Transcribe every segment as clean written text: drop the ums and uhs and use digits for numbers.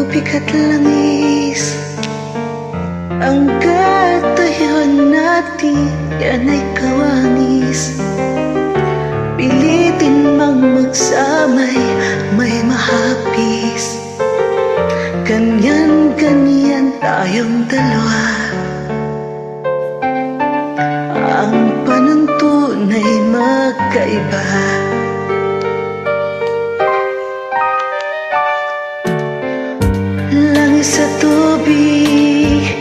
tubig at langis. Ang katayuan natin, yan ay kawangis. Pilitin mang magsamay, may mahapis. Ganyan-ganyan tayong dalawa. Ang panuntunay magkaiba. Langis sa tubig,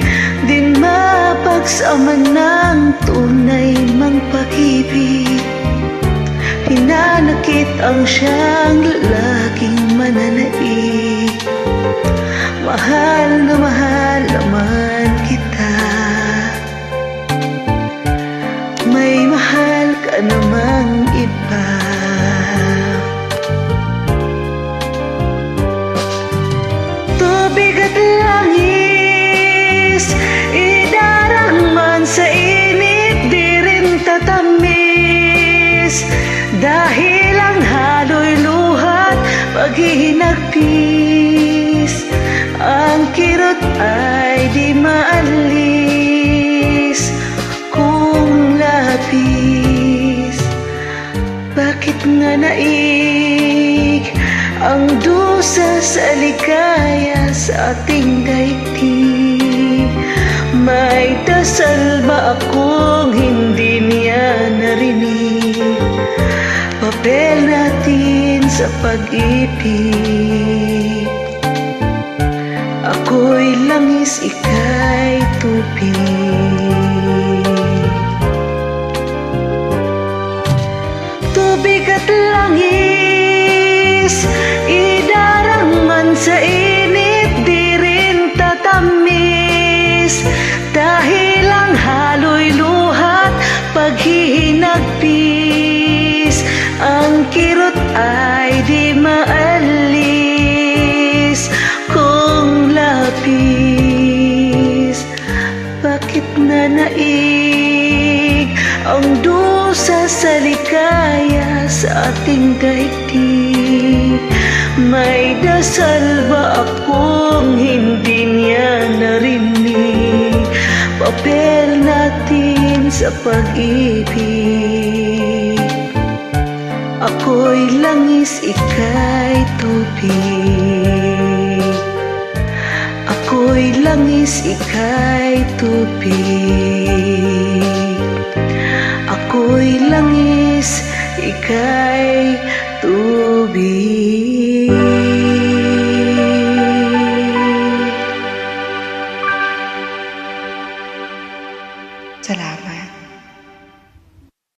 di mapagsama ng tunay mang pag-ibig. Hinanakit ang siyang laging mananaig. Mahal na mahal naman kita. May mahal ka namang iba. Tubig at langis, idarang man sa init, di rin tatamis. Dahil ang halo'y luhat, paghihinagpis. Ang kirot ay di maalis kung lapis. Bakit nga naig ang dusa sa ligaya sa ating daigdig? May dasal ba akong hindi niya narinig? Papel natin sa pag-ibig. Ako'y langis, ika'y tubig. Tubig at langis, idarang man sa init, di rin tatamis. Dahil ang halo'y luhat, paghihinagpis. Ang kirot ay di maalis kung lapis. Bakit na naig ang dusa sa ligaya sa ating daigdig? May dasal ba akong hindi niya narinig? Papel natin sa pag-ibig. Ako'y langis, ika'y tubig. Ako'y langis, ika'y tubig.